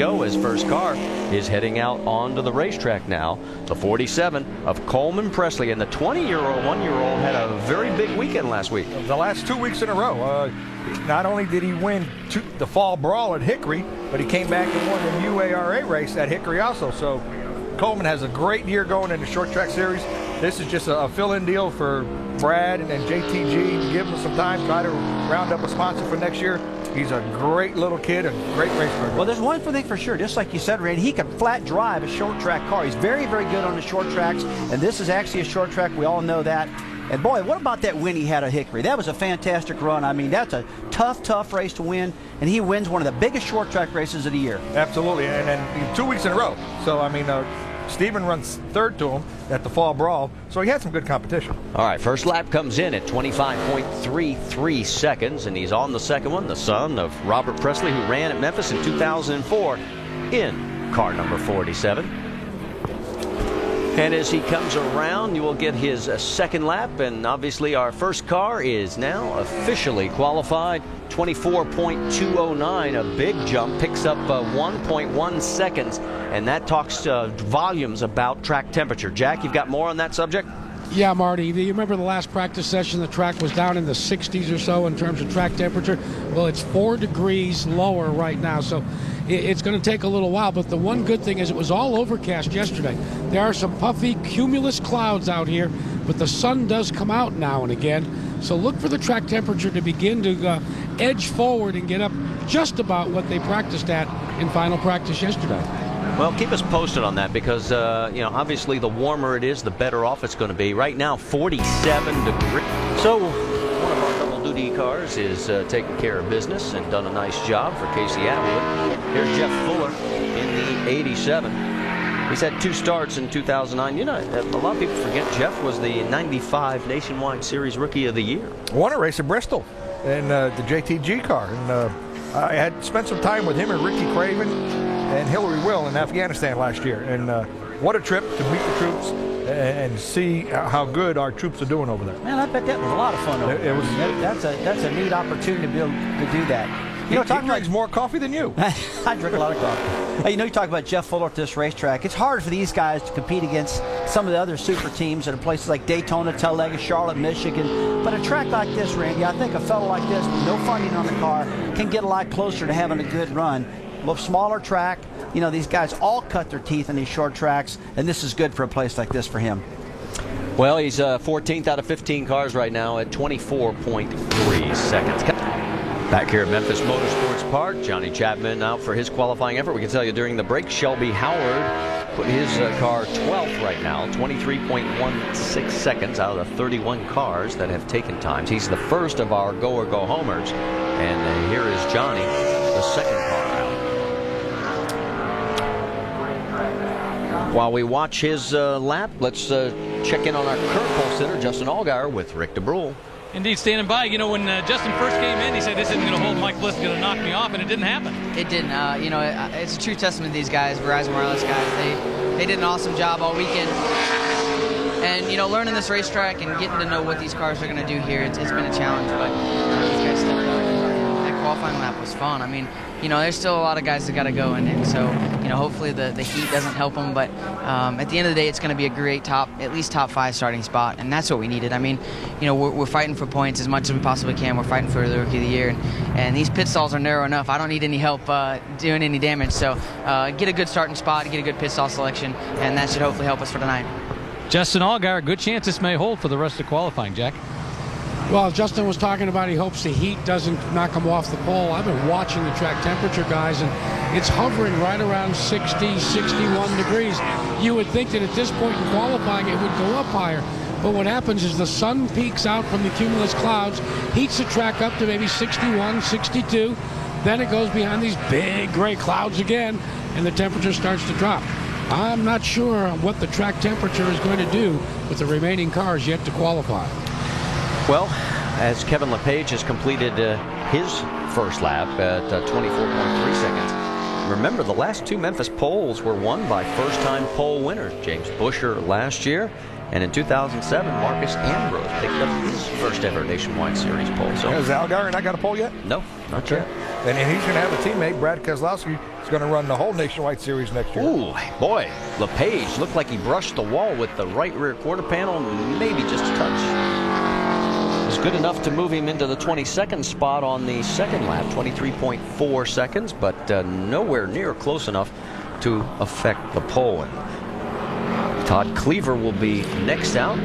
Go. His first car is heading out onto the racetrack now. The 47 of Coleman Pressley, and the 20-year-old, one-year-old had a very big weekend last week. The last 2 weeks in a row. Not only did he win the fall brawl at Hickory, but he came back and won the UARA race at Hickory also. So Coleman has a great year going in the short track series. This is just a fill-in deal for Brad and JTG to give him some time, try to round up a sponsor for next year. He's a great little kid and great race car. Well, there's one thing for sure, just like you said, Randy, he can flat drive a short track car. He's very, very good on the short tracks, and this is actually a short track. We all know that. And boy, what about that win he had at Hickory? That was a fantastic run. I mean, that's a tough race to win, and he wins one of the biggest short track races of the year. Absolutely, and then 2 weeks in a row. So, I mean, Steven runs third to him at the fall brawl, so he had some good competition. All right, first lap comes in at 25.33 seconds, and he's on the second one, the son of Robert Pressley, who ran at Memphis in 2004 in car number 47. And as he comes around, you will get his second lap, and obviously our first car is now officially qualified. 24.209, a big jump, picks up 1.1 seconds, and that talks volumes about track temperature. Jack, you've got more on that subject? Yeah, Marty, do you remember the last practice session? The track was down in the 60s or so in terms of track temperature. Well, it's 4 degrees lower right now, so it's going to take a little while. But the one good thing is it was all overcast yesterday. There are some puffy cumulus clouds out here, but the sun does come out now and again. So look for the track temperature to begin to edge forward and get up just about what they practiced at in final practice yesterday. Well, keep us posted on that because, obviously the warmer it is, the better off it's going to be. Right now, 47 degrees. So one of our double-duty cars is taking care of business and done a nice job for Casey Atwood. Here's Jeff Fuller in the 87. He's had 2 starts in 2009. You know, a lot of people forget Jeff was the 95 Nationwide Series Rookie of the Year. Won a race at Bristol in the JTG car. And I had spent some time with him and Ricky Craven and Hillary Will in Afghanistan last year. And what a trip to meet the troops and see how good our troops are doing over there. Man, I bet that was a lot of fun over there. That's a neat opportunity to be able to do that. You know, he drinks more coffee than you. I drink a lot of coffee. You know, you talk about Jeff Fuller at this racetrack. It's hard for these guys to compete against some of the other super teams at places like Daytona, Talladega, Charlotte, Michigan. But a track like this, Randy, I think a fellow like this with no funding on the car can get a lot closer to having a good run. A little smaller track. You know, these guys all cut their teeth in these short tracks, and this is good for a place like this for him. Well, he's 14th out of 15 cars right now at 24.3 seconds. Back here at Memphis Motorsports Park, Johnny Chapman out for his qualifying effort. We can tell you during the break, Shelby Howard put his car 12th right now, 23.16 seconds out of the 31 cars that have taken times. He's the first of our go-or-go-homers. And here is Johnny, the second car out. While we watch his lap, let's check in on our current pole sitter, Justin Allgaier, with Rick DeBrule. Indeed, standing by. You know, when Justin first came in, he said this isn't going to hold Mike Bliss, going to knock me off, and it didn't happen. It didn't. It's a true testament to these guys, Verizon Wireless guys. They did an awesome job all weekend. And, you know, learning this racetrack and getting to know what these cars are going to do here, it's been a challenge. But these guys stepped up. That qualifying lap was fun. I mean, you know, there's still a lot of guys that got to go in it. So, you know, hopefully the heat doesn't help them. But at the end of the day, it's going to be a great at least top 5 starting spot. And that's what we needed. I mean, you know, we're fighting for points as much as we possibly can. We're fighting for the Rookie of the Year. And these pit stalls are narrow enough. I don't need any help doing any damage. So get a good starting spot, get a good pit stall selection, and that should hopefully help us for tonight. Justin Allgaier, good chance this may hold for the rest of qualifying, Jack. Well, Justin was talking about he hopes the heat doesn't knock him off the pole. I've been watching the track temperature, guys, and it's hovering right around 60, 61 degrees. You would think that at this point in qualifying it would go up higher. But what happens is the sun peaks out from the cumulus clouds, heats the track up to maybe 61, 62. Then it goes behind these big gray clouds again, and the temperature starts to drop. I'm not sure what the track temperature is going to do with the remaining cars yet to qualify. Well, as Kevin LePage has completed his first lap at 24.3 seconds. Remember, the last 2 Memphis poles were won by first-time pole winners. James Buescher last year And in 2007, Marcus Ambrose picked up his first ever Nationwide Series pole. So Has Allgaier not got a pole yet? no, not yet. And he's going to have a teammate, Brad Keselowski, who's going to run the whole Nationwide Series next year. Ooh, boy, LePage looked like he brushed the wall with the right rear quarter panel, maybe just a touch. It was good enough to move him into the 22nd spot on the second lap, 23.4 seconds, but nowhere near close enough to affect the pole. And Todd Cleaver will be next out.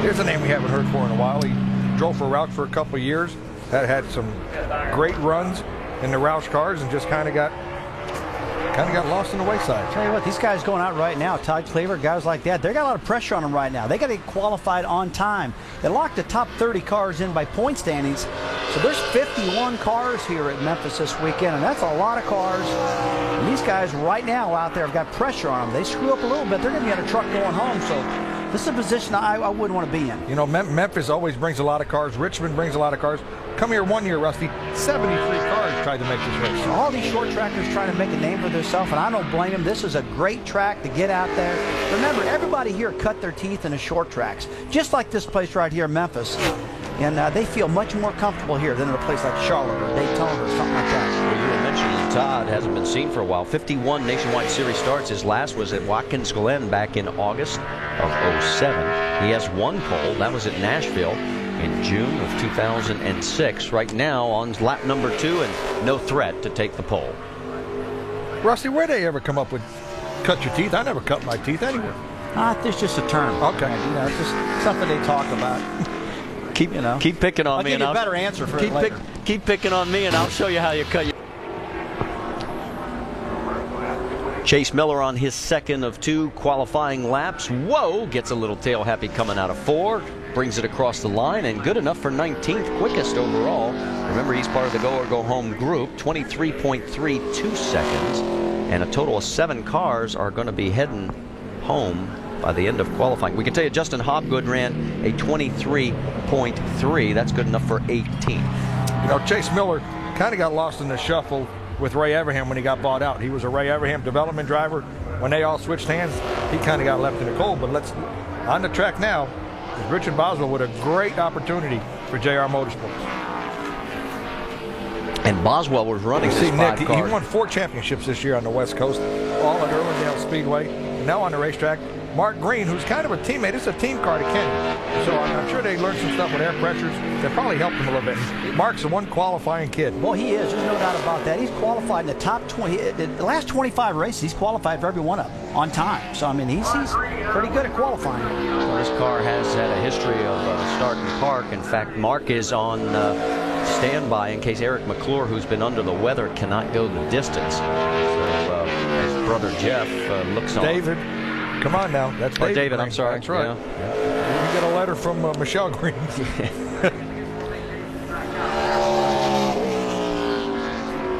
Here's a name we haven't heard for in a while. He drove for Roush for a couple of years, had some great runs in the Roush cars, and just kind of got lost in the wayside. Tell you what, these guys going out right now, Todd Cleaver, guys like that, they got a lot of pressure on them right now. They got to get qualified on time. They locked the top 30 cars in by point standings. So there's 51 cars here at Memphis this weekend, and that's a lot of cars. And these guys right now out there have got pressure on them. They screw up a little bit, they're going to get a truck going home. So this is a position I wouldn't want to be in. You know, Memphis always brings a lot of cars. Richmond brings a lot of cars. Come here one year, Rusty, 73 cars tried to make this race. All these short trackers trying to make a name for themselves, and I don't blame them. This is a great track to get out there. Remember, everybody here cut their teeth in the short tracks, just like this place right here in Memphis. And they feel much more comfortable here than in a place like Charlotte or Daytona or something like that. Well, you had mentioned that Todd hasn't been seen for a while. 51 Nationwide Series starts. His last was at Watkins Glen back in August of 07. He has one pole. That was at Nashville in June of 2006. Right now on lap number 2 and no threat to take the pole. Rusty, where'd they ever come up with cut your teeth? I never cut my teeth anywhere. It's just a term. Okay. You know, it's just something they talk about. Keep picking on me, I'll give you a better answer for it later. Keep picking on me, and I'll show you how you cut your. Chase Miller on his second of 2 qualifying laps. Whoa, gets a little tail happy coming out of 4, brings it across the line, and good enough for 19th, quickest overall. Remember, he's part of the go or go home group. 23.32 seconds, and a total of 7 cars are going to be heading home by the end of qualifying. We can tell you Justin Hobgood ran a 23.3. That's good enough for 18th. You know, Chase Miller kind of got lost in the shuffle with Ray Everham when he got bought out. He was a Ray Everham development driver. When they all switched hands, he kind of got left in the cold. But let's on the track now is Richard Boswell with a great opportunity for JR Motorsports. And Boswell was running See, this Nick, 5 car. he won 4 championships this year on the West Coast, all at Irwindale Speedway. And now on the racetrack, Mark Green, who's kind of a teammate. It's a team car to Kenny. So I'm sure they learned some stuff with air pressures that probably helped him a little bit. Mark's the one qualifying kid. Well, he is. There's no doubt about that. He's qualified in the top 20. The last 25 races, he's qualified for every one of them on time. So, I mean, he's pretty good at qualifying. Well, this car has had a history of Star&Park. In fact, Mark is on standby in case Eric McClure, who's been under the weather, cannot go the distance. So his brother Jeff looks on. David, come on now. That's David. David, I'm sorry. That's right. Yeah. You get a letter from Michelle Green.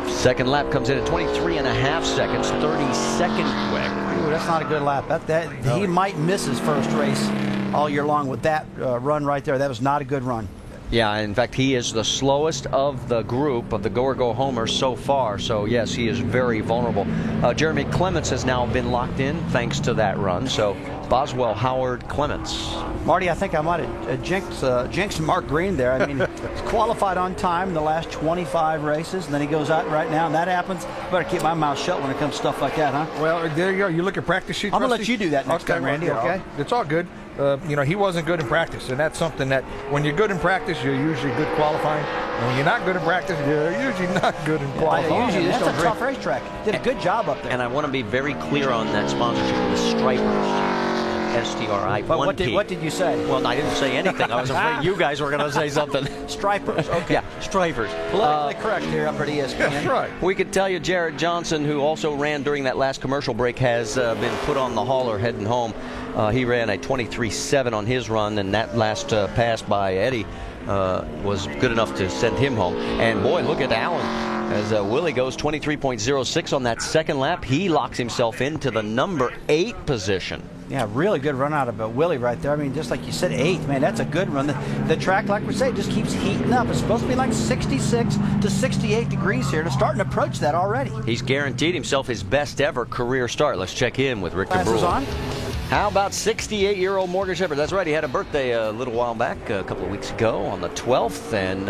Second lap comes in at 23.5 seconds, 32nd quick. Ooh, that's not a good lap. He might miss his first race all year long with that run right there. That was not a good run. Yeah, in fact, he is the slowest of the group of the go or go homers so far. So, yes, he is very vulnerable. Jeremy Clements has now been locked in thanks to that run. So, Boswell, Howard, Clements. Marty, I think I might have jinxed Mark Green there. I mean, he's qualified on time in the last 25 races, and then he goes out right now, and that happens. Better keep my mouth shut when it comes to stuff like that, huh? Well, there you go. You look at practice sheets. I'm going to let you do that next time, Randy, okay? It's all good. You know, he wasn't good in practice, and that's something that when you're good in practice, you're usually good qualifying. And when you're not good in practice, you're usually not good in qualifying. That's a tough racetrack. Did a good job up there. And I want to be very clear on that sponsorship with Stripers. STRI. But what did you say? Well, I didn't say anything. I was afraid you guys were going to say something. Stripers. Okay. Yeah, Stripers. Politically correct here up at ESPN. That's right. We could tell you Jarrett Johnson, who also ran during that last commercial break, has been put on the hauler heading home. He ran a 23.7 on his run, and that last pass by Eddie was good enough to send him home. And boy, look at Allen. As Willie goes 23.06 on that second lap, he locks himself into the number 8 position. Yeah, really good run out of Willie right there. I mean, just like you said, 8th. Man, that's a good run. The track, like we say, just keeps heating up. It's supposed to be like 66 to 68 degrees here. It's starting to approach that already. He's guaranteed himself his best ever career start. Let's check in with Rick Glasses DeBrule. on. How about 68-year-old Morgan Shepherd? That's right, he had a birthday a little while back, a couple of weeks ago on the 12th, and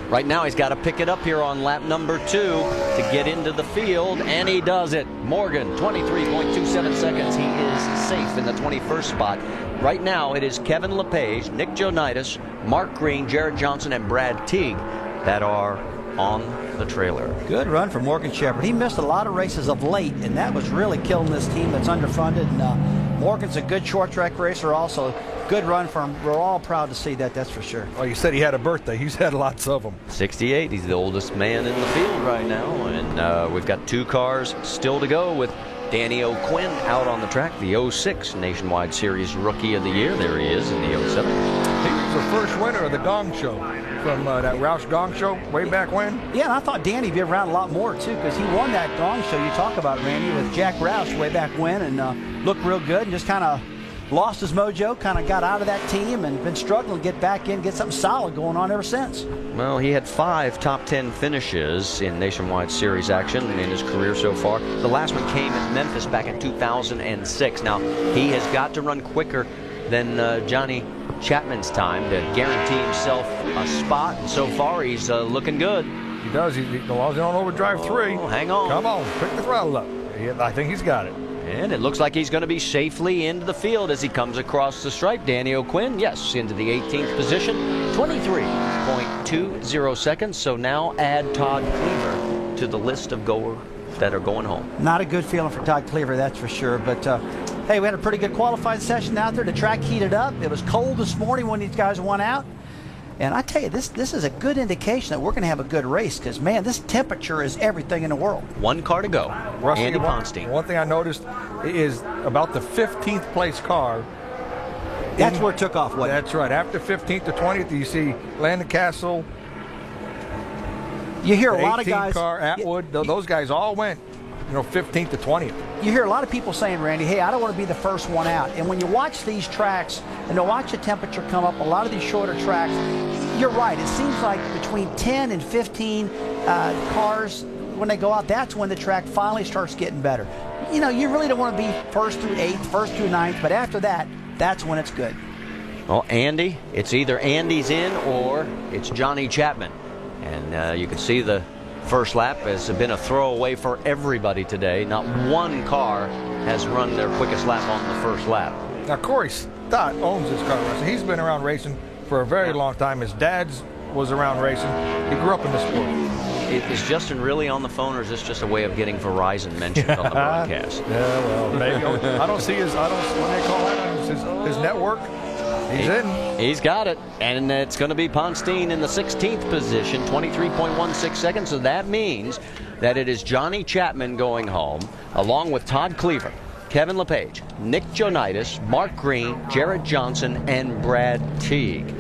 right now he's got to pick it up here on lap number 2 to get into the field, and he does it. Morgan, 23.27 seconds. He is safe in the 21st spot. Right now it is Kevin LePage, Nick Jonitis, Mark Green, Jared Johnson, and Brad Teague that are on the trailer. Good run for Morgan Shepherd. He missed a lot of races of late, and that was really killing this team that's underfunded. And Morgan's a good short track racer also. Good run for him. We're all proud to see that, that's for sure. Well, you said he had a birthday. He's had lots of them. 68, he's the oldest man in the field right now, and we've got 2 cars still to go with Danny O'Quinn out on the track, the 06 Nationwide Series Rookie of the Year. There he is in the 07. He was the first winner of the Gong Show from that Roush Gong Show way back when. Yeah, and I thought Danny'd be around a lot more, too, because he won that Gong Show you talk about, Randy, with Jack Roush way back when, and looked real good and just kind of lost his mojo, kind of got out of that team and been struggling to get back in, get something solid going on ever since. Well, he had 5 top 10 finishes in Nationwide Series action in his career so far. The last one came at Memphis back in 2006. Now, he has got to run quicker than Johnny Chapman's time to guarantee himself a spot. And so far, he's looking good. He does. As long as he don't overdrive 3. Hang on. Come on, pick the throttle up. I think he's got it. And it looks like he's going to be safely into the field as he comes across the stripe. Danny O'Quinn, yes, into the 18th position, 23.20 seconds. So now add Todd Cleaver to the list of goers that are going home. Not a good feeling for Todd Cleaver, that's for sure. But, hey, we had a pretty good qualifying session out there. The track heated up. It was cold this morning when these guys went out. And I tell you, this is a good indication that we're going to have a good race because, man, this temperature is everything in the world. 1 car to go. Rusty, Andy Ponstein. One thing I noticed is about the 15th place car. That's where it took off, wasn't it? That's right. After 15th to 20th, you see Landon Castle. You hear a the lot of 18th guys. car, Atwood, those guys all went, 15th to 20th. You hear a lot of people saying, Randy, hey, I don't want to be the first one out. And when you watch these tracks and to watch the temperature come up, a lot of these shorter tracks, you're right. It seems like between 10 and 15 cars, when they go out, that's when the track finally starts getting better. You know, you really don't want to be first through 8th, first through 9th, but after that, that's when it's good. Well, Andy, it's either Andy's in or it's Johnny Chapman. And you can see the first lap has been a throwaway for everybody today. Not one car has run their quickest lap on the first lap. Now, Corey Stott owns this car racing. He's been around racing for a very long time. His dad's was around racing. He grew up in the sport. Is Justin really on the phone, or is this just a way of getting Verizon mentioned on the broadcast? Yeah, well, maybe. I don't see his, what they call that, his network. He's in. He's got it. And it's going to be Ponstein in the 16th position, 23.16 seconds. So that means that it is Johnny Chapman going home, along with Todd Cleaver, Kevin LePage, Nick Jonitis, Mark Green, Jared Johnson, and Brad Teague.